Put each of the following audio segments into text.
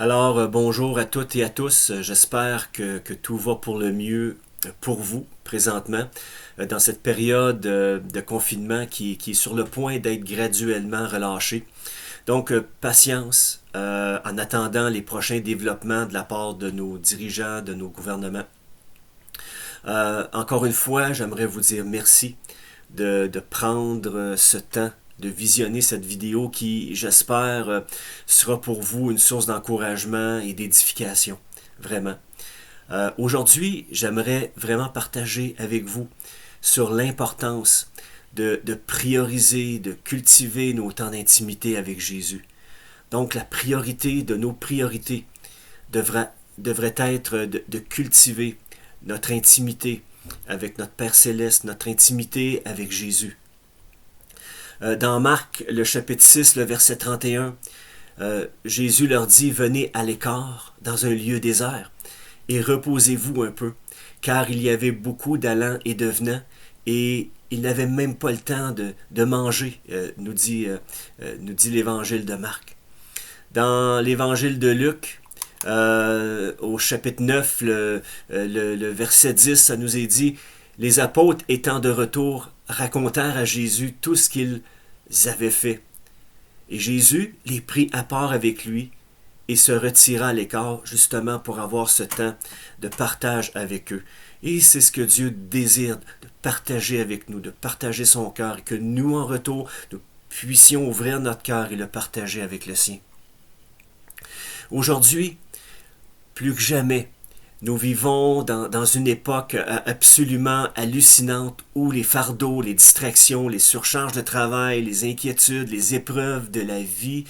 Bonjour à toutes et à tous. J'espère que tout va pour le mieux pour vous présentement dans cette période de confinement qui est sur le point d'être graduellement relâchée. Patience en attendant les prochains développements de la part de nos dirigeants, de nos gouvernements. Encore une fois, j'aimerais vous dire merci de prendre ce temps de visionner cette vidéo qui, j'espère, sera pour vous une source d'encouragement et d'édification. Vraiment. Aujourd'hui, j'aimerais vraiment partager avec vous sur l'importance de prioriser, de cultiver nos temps d'intimité avec Jésus. Donc, la priorité de nos priorités devrait être de cultiver notre intimité avec notre Père Céleste, notre intimité avec Jésus. Dans Marc, le chapitre 6, le verset 31, Jésus leur dit « Venez à l'écart, dans un lieu désert, et reposez-vous un peu, car il y avait beaucoup d'allants et de venants, et ils n'avaient même pas le temps de manger, nous dit l'évangile de Marc. » Dans l'évangile de Luc, au chapitre 9, le verset 10, ça nous est dit « Les apôtres étant de retour racontèrent à Jésus tout ce qu'ils avaient fait. Et Jésus les prit à part avec lui et se retira à l'écart justement pour avoir ce temps de partage avec eux. Et c'est ce que Dieu désire, de partager avec nous, de partager son cœur, et que nous, en retour, nous puissions ouvrir notre cœur et le partager avec le sien. Aujourd'hui, plus que jamais, nous vivons dans une époque absolument hallucinante où les fardeaux, les distractions, les surcharges de travail, les inquiétudes, les épreuves de la vie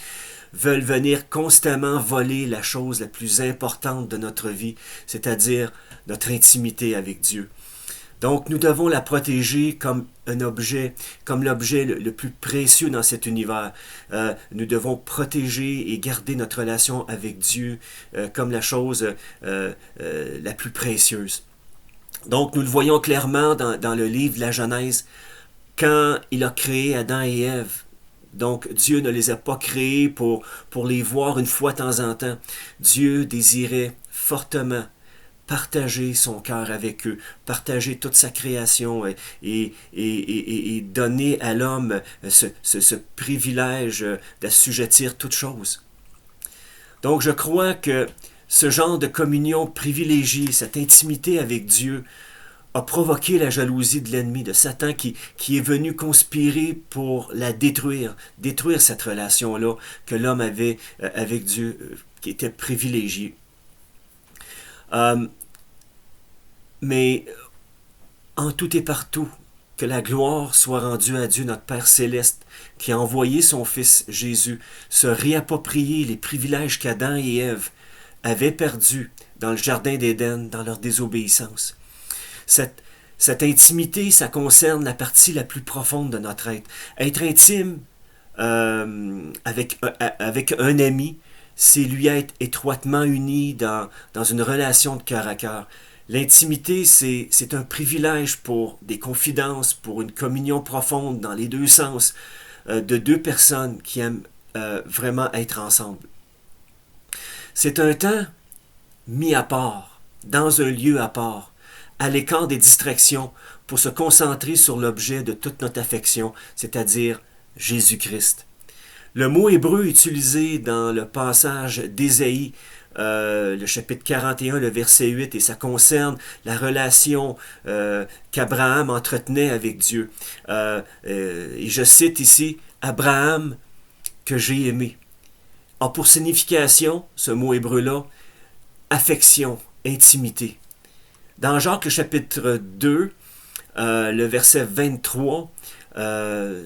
veulent venir constamment voler la chose la plus importante de notre vie, c'est-à-dire notre intimité avec Dieu. Donc nous devons la protéger comme un objet, comme l'objet le plus précieux dans cet univers. Nous devons protéger et garder notre relation avec Dieu comme la chose la plus précieuse. Donc nous le voyons clairement dans le livre de la Genèse, quand il a créé Adam et Ève. Donc Dieu ne les a pas créés pour les voir une fois de temps en temps. Dieu désirait fortement partager son cœur avec eux, partager toute sa création et donner à l'homme ce privilège d'assujettir toute chose. Donc je crois que ce genre de communion privilégiée, cette intimité avec Dieu, a provoqué la jalousie de l'ennemi, de Satan, qui est venu conspirer pour la détruire cette relation-là que l'homme avait avec Dieu, qui était privilégiée. Mais en tout et partout, que la gloire soit rendue à Dieu, notre Père Céleste, qui a envoyé son Fils Jésus se réapproprier les privilèges qu'Adam et Ève avaient perdus dans le Jardin d'Éden, dans leur désobéissance. Cette intimité, ça concerne la partie la plus profonde de notre être. Être intime avec un ami, c'est lui être étroitement uni dans une relation de cœur à cœur. L'intimité, c'est un privilège pour des confidences, pour une communion profonde dans les deux sens, de deux personnes qui aiment vraiment être ensemble. C'est un temps mis à part, dans un lieu à part, à l'écart des distractions, pour se concentrer sur l'objet de toute notre affection, c'est-à-dire Jésus-Christ. Le mot hébreu utilisé dans le passage d'Ésaïe, le chapitre 41, le verset 8, et ça concerne la relation qu'Abraham entretenait avec Dieu. Et je cite ici, « Abraham que j'ai aimé ». A pour signification, ce mot hébreu-là, affection, intimité. Dans Jacques chapitre 2, le verset 23,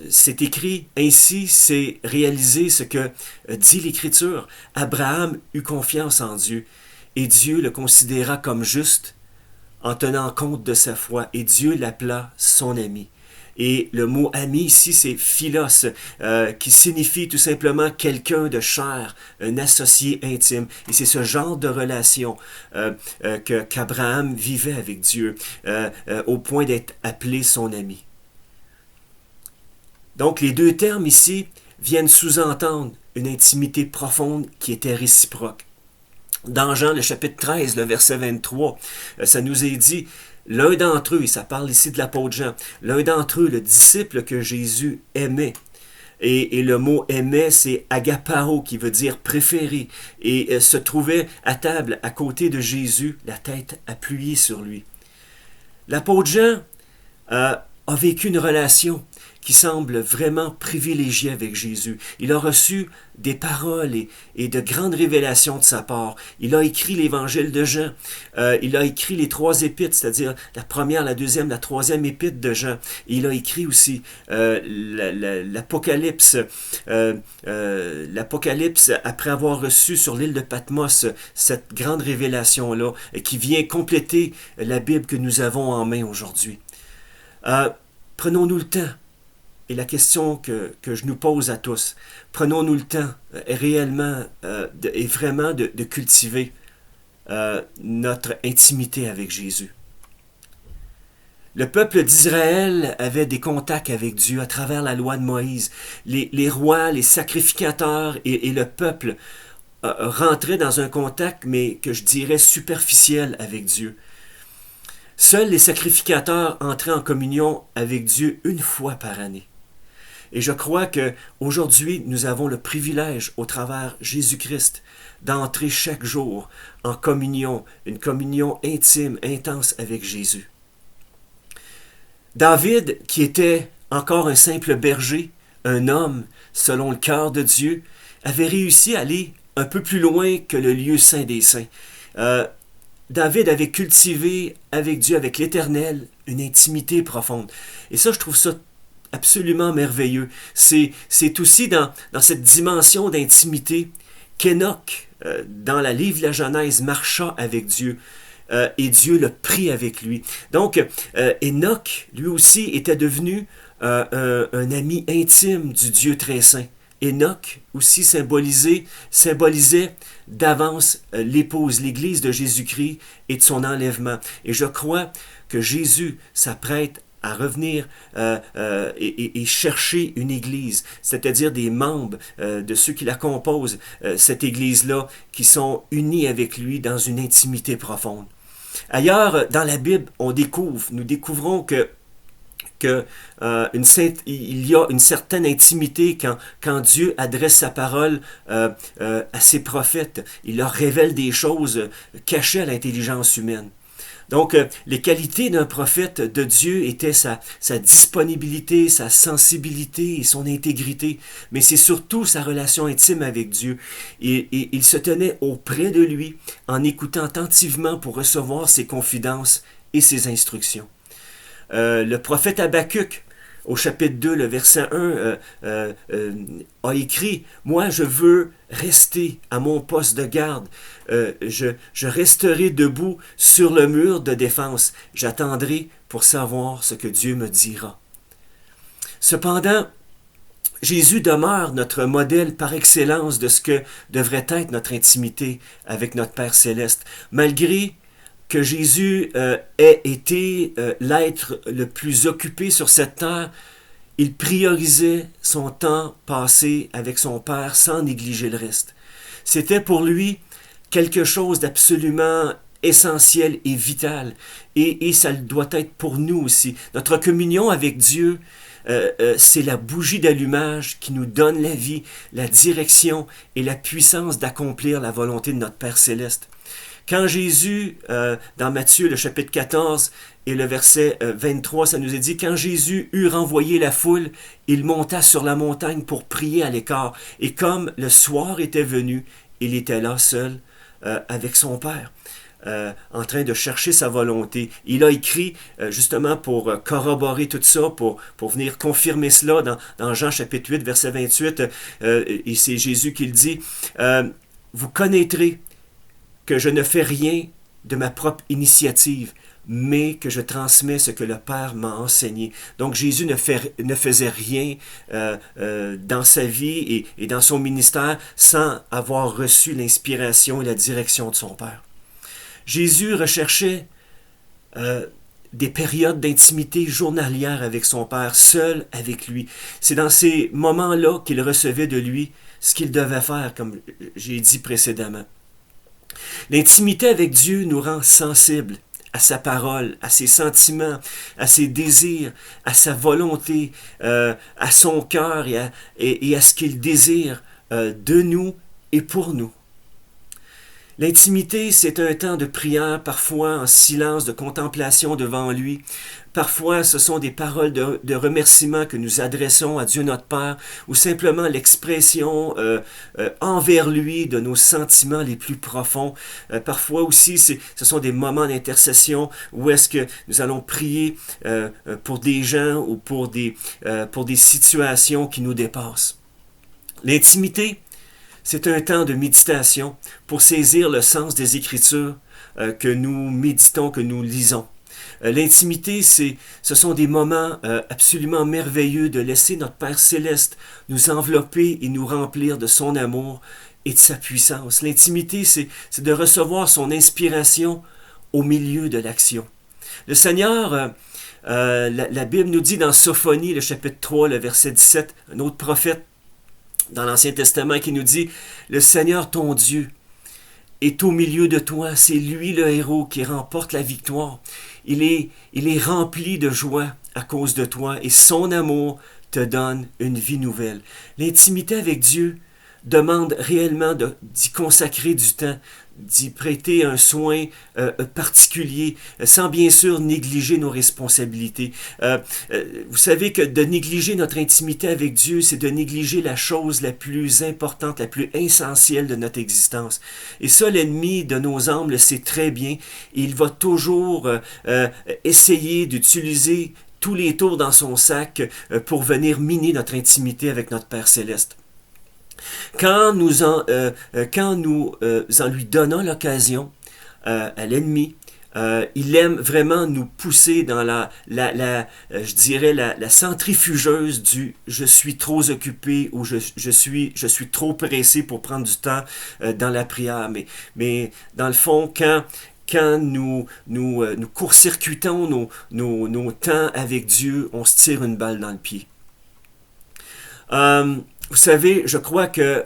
c'est écrit « Ainsi c'est réalisé ce que dit l'Écriture. Abraham eut confiance en Dieu, et Dieu le considéra comme juste en tenant compte de sa foi, et Dieu l'appela son ami. » Et le mot ami ici, c'est philos, qui signifie tout simplement quelqu'un de cher, un associé intime. Et c'est ce genre de relation qu'Abraham vivait avec Dieu, au point d'être appelé son ami. Donc les deux termes ici viennent sous-entendre une intimité profonde qui était réciproque. Dans Jean, le chapitre 13, le verset 23, ça nous est dit, l'un d'entre eux, et ça parle ici de l'apôtre Jean, l'un d'entre eux, le disciple que Jésus aimait, et le mot aimait, c'est agapao, qui veut dire préféré, et se trouvait à table à côté de Jésus, la tête appuyée sur lui. L'apôtre Jean a vécu une relation qui semble vraiment privilégiée avec Jésus. Il a reçu des paroles et de grandes révélations de sa part. Il a écrit l'évangile de Jean. Il a écrit les 3 épîtres, c'est-à-dire la première, la deuxième, la troisième épître de Jean. Et il a écrit aussi l'Apocalypse. L'Apocalypse, après avoir reçu sur l'île de Patmos cette grande révélation-là, qui vient compléter la Bible que nous avons en main aujourd'hui. Prenons-nous le temps, et la question que je nous pose à tous, prenons-nous le temps réellement et vraiment de cultiver notre intimité avec Jésus. Le peuple d'Israël avait des contacts avec Dieu à travers la loi de Moïse. Les rois, les sacrificateurs et le peuple rentraient dans un contact, mais que je dirais superficiel avec Dieu. Seuls les sacrificateurs entraient en communion avec Dieu une fois par année. Et je crois qu'aujourd'hui, nous avons le privilège, au travers Jésus-Christ, d'entrer chaque jour en communion, une communion intime, intense avec Jésus. David, qui était encore un simple berger, un homme selon le cœur de Dieu, avait réussi à aller un peu plus loin que le lieu saint des saints. David avait cultivé avec Dieu, avec l'Éternel, une intimité profonde. Et ça, je trouve ça absolument merveilleux. C'est aussi dans cette dimension d'intimité qu'Enoch, dans la livre de la Genèse, marcha avec Dieu. Et Dieu le prit avec lui. Donc, Enoch, lui aussi, était devenu un ami intime du Dieu très saint. Enoch aussi symbolisait d'avance l'épouse, l'Église de Jésus-Christ et de son enlèvement. Et je crois que Jésus s'apprête à revenir et chercher une Église, c'est-à-dire des membres de ceux qui la composent, cette Église-là, qui sont unis avec lui dans une intimité profonde. Ailleurs, dans la Bible, nous découvrons qu'il y a une certaine intimité quand Dieu adresse sa parole à ses prophètes. Il leur révèle des choses cachées à l'intelligence humaine. Donc, les qualités d'un prophète de Dieu étaient sa disponibilité, sa sensibilité et son intégrité, mais c'est surtout sa relation intime avec Dieu. Et il se tenait auprès de lui en écoutant attentivement pour recevoir ses confidences et ses instructions. Le prophète Habakkuk, au chapitre 2, le verset 1, a écrit « Moi, je veux rester à mon poste de garde. Je resterai debout sur le mur de défense. J'attendrai pour savoir ce que Dieu me dira. » Cependant, Jésus demeure notre modèle par excellence de ce que devrait être notre intimité avec notre Père céleste, malgré que Jésus ait été l'être le plus occupé sur cette terre. Il priorisait son temps passé avec son Père sans négliger le reste. C'était pour lui quelque chose d'absolument essentiel et vital. Et ça doit être pour nous aussi. Notre communion avec Dieu, c'est la bougie d'allumage qui nous donne la vie, la direction et la puissance d'accomplir la volonté de notre Père céleste. Quand Jésus, dans Matthieu, le chapitre 14 et le verset 23, ça nous est dit, quand Jésus eut renvoyé la foule, il monta sur la montagne pour prier à l'écart. Et comme le soir était venu, il était là seul avec son Père, en train de chercher sa volonté. Il a écrit, justement pour corroborer tout ça, pour venir confirmer cela dans Jean chapitre 8, verset 28, et c'est Jésus qui le dit, vous connaîtrez que je ne fais rien de ma propre initiative, mais que je transmets ce que le Père m'a enseigné. Donc Jésus ne faisait rien dans sa vie et dans son ministère sans avoir reçu l'inspiration et la direction de son Père. Jésus recherchait des périodes d'intimité journalière avec son Père, seul avec lui. C'est dans ces moments-là qu'il recevait de lui ce qu'il devait faire, comme j'ai dit précédemment. L'intimité avec Dieu nous rend sensibles à sa parole, à ses sentiments, à ses désirs, à sa volonté, à son cœur et à ce qu'il désire de nous et pour nous. L'intimité, c'est un temps de prière, parfois en silence, de contemplation devant lui. Parfois, ce sont des paroles de remerciement que nous adressons à Dieu notre Père, ou simplement l'expression envers lui de nos sentiments les plus profonds. Parfois aussi, ce sont des moments d'intercession où est-ce que nous allons prier pour des gens ou pour des situations qui nous dépassent. L'intimité, c'est un temps de méditation pour saisir le sens des Écritures que nous méditons, que nous lisons. L'intimité, ce sont des moments absolument merveilleux de laisser notre Père céleste nous envelopper et nous remplir de son amour et de sa puissance. L'intimité, c'est de recevoir son inspiration au milieu de l'action. Le Seigneur, la Bible nous dit dans Sophonie, le chapitre 3, le verset 17, un autre prophète dans l'Ancien Testament qui nous dit « Le Seigneur ton Dieu est au milieu de toi, c'est lui le héros qui remporte la victoire. Il est rempli de joie à cause de toi et son amour te donne une vie nouvelle. » L'intimité avec Dieu demande réellement d'y consacrer du temps, d'y prêter un soin particulier, sans bien sûr négliger nos responsabilités. Vous savez que de négliger notre intimité avec Dieu, c'est de négliger la chose la plus importante, la plus essentielle de notre existence. Et ça, l'ennemi de nos âmes le sait très bien. Et il va toujours essayer d'utiliser tous les tours dans son sac pour venir miner notre intimité avec notre Père céleste. Quand nous en lui donnons l'occasion à l'ennemi, il aime vraiment nous pousser dans je dirais la centrifugeuse du je suis trop occupé ou je suis trop pressé pour prendre du temps dans la prière. Mais dans le fond, quand nous court-circuitons nos temps avec Dieu, on se tire une balle dans le pied. Vous savez, je crois que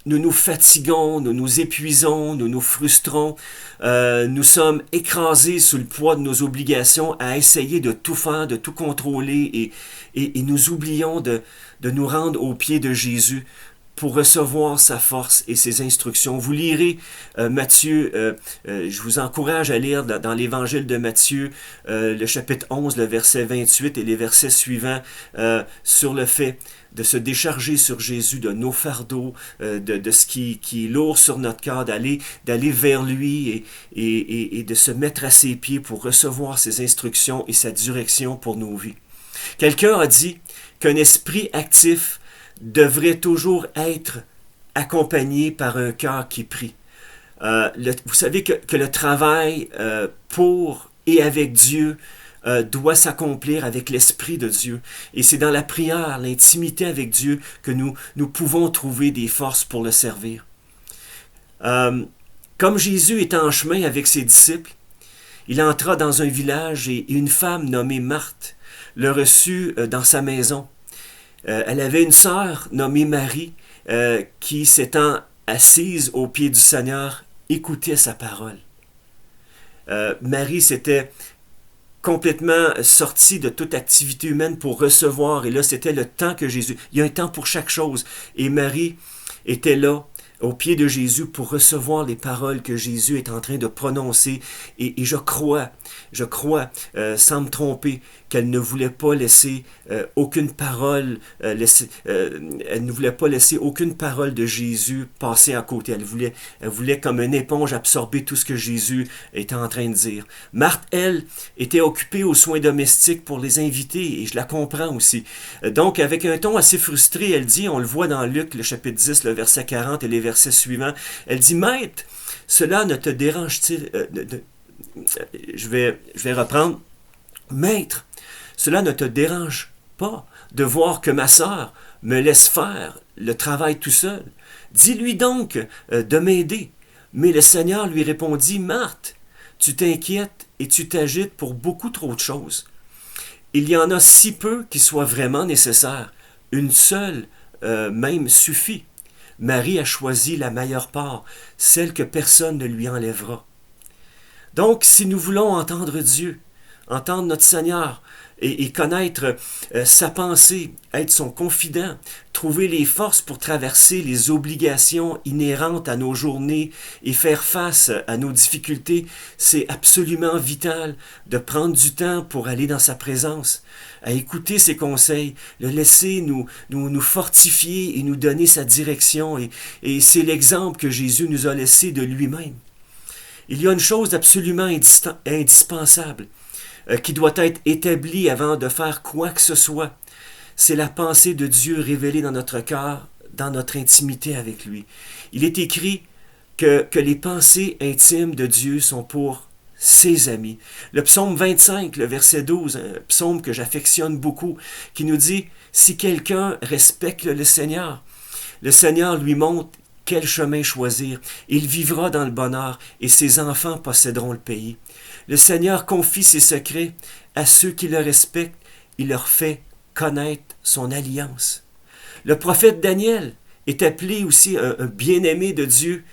nous nous fatiguons, nous nous épuisons, nous nous frustrons, nous sommes écrasés sous le poids de nos obligations à essayer de tout faire, de tout contrôler et nous oublions de nous rendre aux pieds de Jésus pour recevoir sa force et ses instructions. Vous lirez Matthieu, je vous encourage à lire dans l'évangile de Matthieu, le chapitre 11, le verset 28 et les versets suivants sur le fait de se décharger sur Jésus de nos fardeaux, de ce qui est lourd sur notre cœur, d'aller vers lui et de se mettre à ses pieds pour recevoir ses instructions et sa direction pour nos vies. Quelqu'un a dit qu'un esprit actif devrait toujours être accompagné par un cœur qui prie. Vous savez que le travail pour et avec Dieu doit s'accomplir avec l'Esprit de Dieu. Et c'est dans la prière, l'intimité avec Dieu que nous pouvons trouver des forces pour le servir. Comme Jésus était en chemin avec ses disciples, il entra dans un village et une femme nommée Marthe le reçut dans sa maison. Elle avait une sœur nommée Marie qui, s'étant assise aux pieds du Seigneur, écoutait sa parole. Marie s'était complètement sortie de toute activité humaine pour recevoir. Et là, c'était le temps que Jésus... Il y a un temps pour chaque chose. Et Marie était là, aux pieds de Jésus, pour recevoir les paroles que Jésus est en train de prononcer. Et je crois, sans me tromper, qu'elle ne voulait pas laisser aucune parole, elle ne voulait pas laisser aucune parole de Jésus passer à côté. Elle voulait comme une éponge absorber tout ce que Jésus était en train de dire. Marthe, elle, était occupée aux soins domestiques pour les invités, et je la comprends aussi. Donc, avec un ton assez frustré, elle dit, on le voit dans Luc, le chapitre 10, le verset 40 et les versets suivants, elle dit, « Maître, cela ne te dérange-t-il... je vais reprendre. « Maître, cela ne te dérange pas de voir que ma sœur me laisse faire le travail tout seul. Dis-lui donc de m'aider. » Mais le Seigneur lui répondit, « Marthe, tu t'inquiètes et tu t'agites pour beaucoup trop de choses. Il y en a si peu qui soient vraiment nécessaires. Une seule même suffit. Marie a choisi la meilleure part, celle que personne ne lui enlèvera. Donc, si nous voulons entendre Dieu, entendre notre Seigneur et connaître sa pensée, être son confident, trouver les forces pour traverser les obligations inhérentes à nos journées et faire face à nos difficultés, c'est absolument vital de prendre du temps pour aller dans sa présence, à écouter ses conseils, le laisser nous fortifier et nous donner sa direction. Et c'est l'exemple que Jésus nous a laissé de lui-même. Il y a une chose absolument indispensable qui doit être établie avant de faire quoi que ce soit. C'est la pensée de Dieu révélée dans notre cœur, dans notre intimité avec lui. Il est écrit que les pensées intimes de Dieu sont pour ses amis. Le psaume 25, le verset 12, un psaume que j'affectionne beaucoup, qui nous dit « Si quelqu'un respecte le Seigneur lui montre quel chemin choisir. Il vivra dans le bonheur et ses enfants posséderont le pays. Le Seigneur confie ses secrets à ceux qui le respectent. Il leur fait connaître son alliance. » Le prophète Daniel est appelé aussi un bien-aimé de Dieu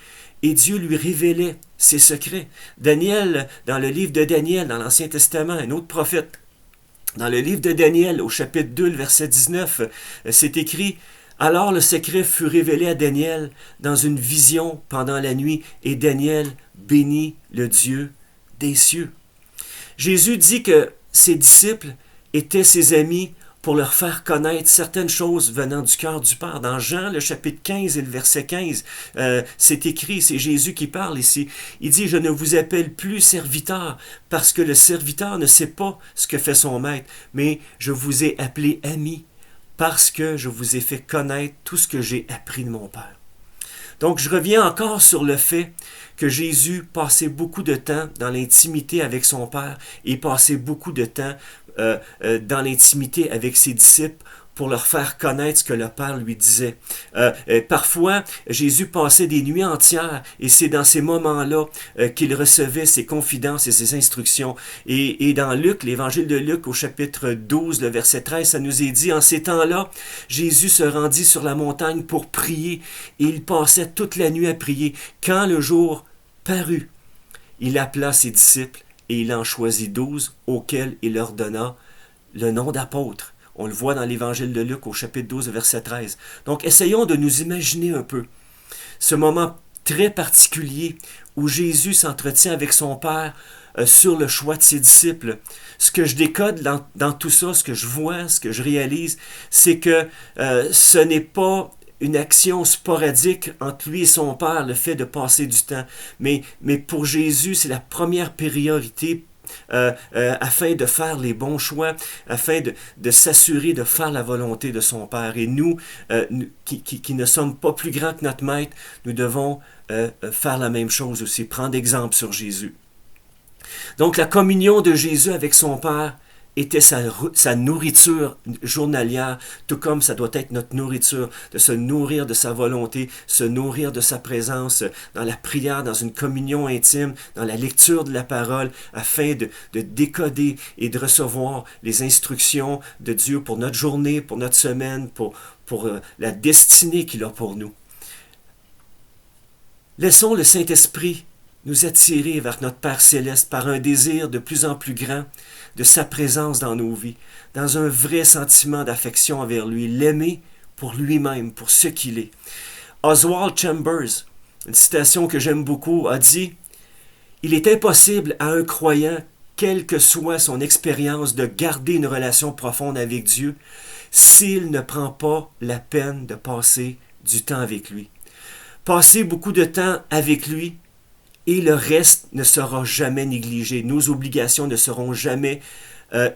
et Dieu lui révélait ses secrets. Daniel, dans le livre de Daniel, dans l'Ancien Testament, un autre prophète, dans le livre de Daniel, au chapitre 2, le verset 19, c'est écrit « Alors le secret fut révélé à Daniel dans une vision pendant la nuit, et Daniel bénit le Dieu des cieux. » Jésus dit que ses disciples étaient ses amis pour leur faire connaître certaines choses venant du cœur du Père. Dans Jean, le chapitre 15 et le verset 15, c'est écrit, c'est Jésus qui parle ici. Il dit « Je ne vous appelle plus serviteur, parce que le serviteur ne sait pas ce que fait son maître, mais je vous ai appelé ami, parce que je vous ai fait connaître tout ce que j'ai appris de mon Père. » Donc, je reviens encore sur le fait que Jésus passait beaucoup de temps dans l'intimité avec son Père et passait beaucoup de temps dans l'intimité avec ses disciples pour leur faire connaître ce que le Père lui disait. Parfois, Jésus passait des nuits entières et c'est dans ces moments-là qu'il recevait ses confidences et ses instructions. Et dans Luc, l'évangile de Luc au chapitre 12, le verset 13, ça nous est dit, en ces temps-là, Jésus se rendit sur la montagne pour prier et il passait toute la nuit à prier. Quand le jour parut, il appela ses disciples et il en choisit 12 auxquels il leur donna le nom d'apôtres. On le voit dans l'évangile de Luc au chapitre 12, verset 13. Donc, essayons de nous imaginer un peu ce moment très particulier où Jésus s'entretient avec son Père sur le choix de ses disciples. Ce que je décode dans tout ça, ce que je vois, ce que je réalise, c'est que ce n'est pas une action sporadique entre lui et son Père, le fait de passer du temps. Mais pour Jésus, c'est la première priorité afin de faire les bons choix, afin de s'assurer de faire la volonté de son Père. Et nous, qui ne sommes pas plus grands que notre Maître, nous devons faire la même chose aussi, prendre exemple sur Jésus. Donc la communion de Jésus avec son Père était sa nourriture journalière, tout comme ça doit être notre nourriture, de se nourrir de sa volonté, se nourrir de sa présence dans la prière, dans une communion intime, dans la lecture de la parole, afin de décoder et de recevoir les instructions de Dieu pour notre journée, pour notre semaine, pour la destinée qu'il a pour nous. Laissons le Saint-Esprit nous attirer vers notre Père céleste par un désir de plus en plus grand de sa présence dans nos vies, dans un vrai sentiment d'affection envers lui, l'aimer pour lui-même, pour ce qu'il est. Oswald Chambers, une citation que j'aime beaucoup, a dit « Il est impossible à un croyant, quelle que soit son expérience, de garder une relation profonde avec Dieu s'il ne prend pas la peine de passer du temps avec lui. Passer beaucoup de temps avec lui, et le reste ne sera jamais négligé. Nos obligations ne seront jamais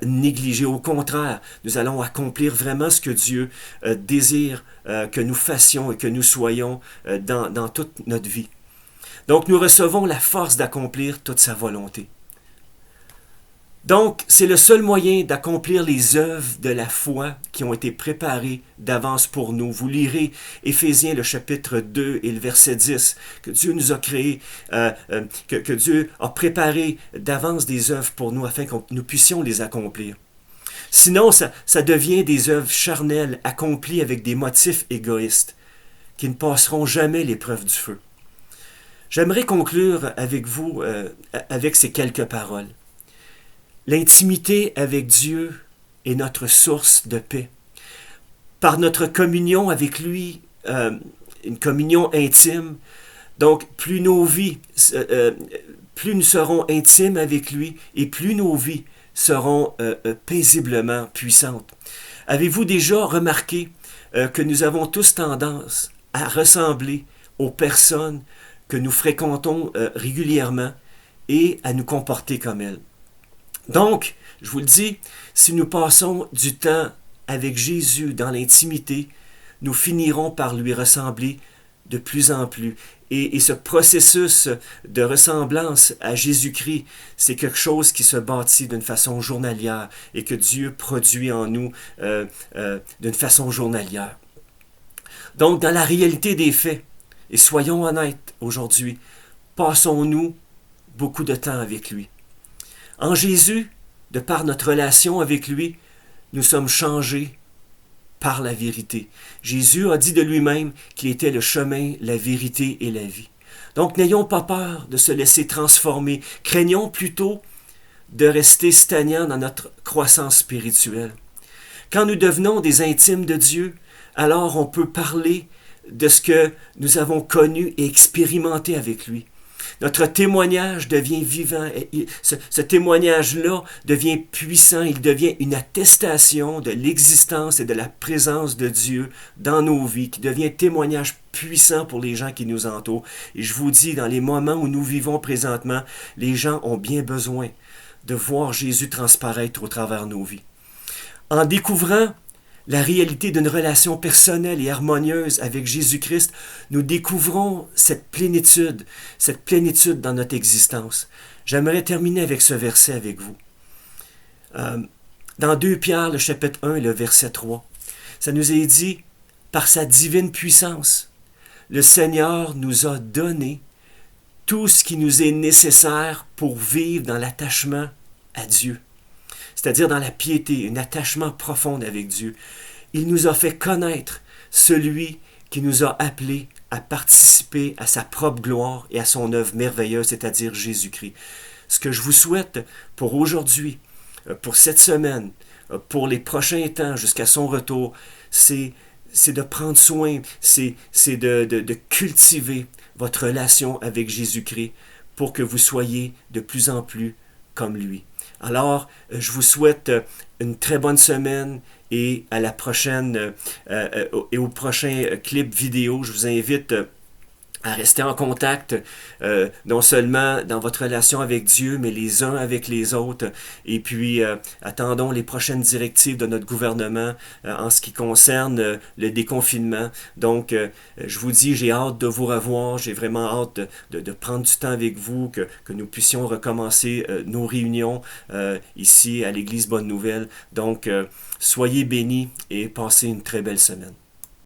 négligées. Au contraire, nous allons accomplir vraiment ce que Dieu désire que nous fassions et que nous soyons dans toute notre vie. Donc, nous recevons la force d'accomplir toute sa volonté. Donc, c'est le seul moyen d'accomplir les œuvres de la foi qui ont été préparées d'avance pour nous. Vous lirez Éphésiens, le chapitre 2 et le verset 10, que Dieu nous a créé, que Dieu a préparé d'avance des œuvres pour nous afin que nous puissions les accomplir. Sinon, ça devient des œuvres charnelles accomplies avec des motifs égoïstes. qui ne passeront jamais l'épreuve du feu. J'aimerais conclure avec vous avec ces quelques paroles. L'intimité avec Dieu est notre source de paix. Par notre communion avec lui, une communion intime, donc plus nos vies, plus nous serons intimes avec lui et plus nos vies seront paisiblement puissantes. Avez-vous déjà remarqué que nous avons tous tendance à ressembler aux personnes que nous fréquentons régulièrement et à nous comporter comme elles? Donc, je vous le dis, si nous passons du temps avec Jésus dans l'intimité, nous finirons par lui ressembler de plus en plus. Et ce processus de ressemblance à Jésus-Christ, c'est quelque chose qui se bâtit d'une façon journalière et que Dieu produit en nous d'une façon journalière. Donc, dans la réalité des faits, et soyons honnêtes aujourd'hui, passons-nous beaucoup de temps avec lui. En Jésus, de par notre relation avec lui, nous sommes changés par la vérité. Jésus a dit de lui-même qu'il était le chemin, la vérité et la vie. Donc n'ayons pas peur de se laisser transformer, craignons plutôt de rester stagnants dans notre croissance spirituelle. Quand nous devenons des intimes de Dieu, alors on peut parler de ce que nous avons connu et expérimenté avec lui. Notre témoignage devient vivant. Ce témoignage-là devient puissant. Il devient une attestation de l'existence et de la présence de Dieu dans nos vies, qui devient témoignage puissant pour les gens qui nous entourent. Et je vous dis, dans les moments où nous vivons présentement, les gens ont bien besoin de voir Jésus transparaître au travers de nos vies. En découvrant la réalité d'une relation personnelle et harmonieuse avec Jésus-Christ, nous découvrons cette plénitude dans notre existence. J'aimerais terminer avec ce verset avec vous. Dans 2 Pierre, le chapitre 1 et le verset 3, ça nous est dit, par sa divine puissance, le Seigneur nous a donné tout ce qui nous est nécessaire pour vivre dans l'attachement à Dieu. C'est-à-dire dans la piété, un attachement profond avec Dieu. Il nous a fait connaître celui qui nous a appelés à participer à sa propre gloire et à son œuvre merveilleuse, c'est-à-dire Jésus-Christ. Ce que je vous souhaite pour aujourd'hui, pour cette semaine, pour les prochains temps jusqu'à son retour, c'est de prendre soin, c'est de cultiver votre relation avec Jésus-Christ pour que vous soyez de plus en plus comme lui. Alors, je vous souhaite une très bonne semaine et à la prochaine et au prochain clip vidéo. Je vous invite à rester en contact, non seulement dans votre relation avec Dieu, mais les uns avec les autres. Et puis, attendons les prochaines directives de notre gouvernement en ce qui concerne le déconfinement. Donc, je vous dis, j'ai hâte de vous revoir. J'ai vraiment hâte de prendre du temps avec vous, que nous puissions recommencer nos réunions ici à l'Église Bonne Nouvelle. Donc, soyez bénis et passez une très belle semaine.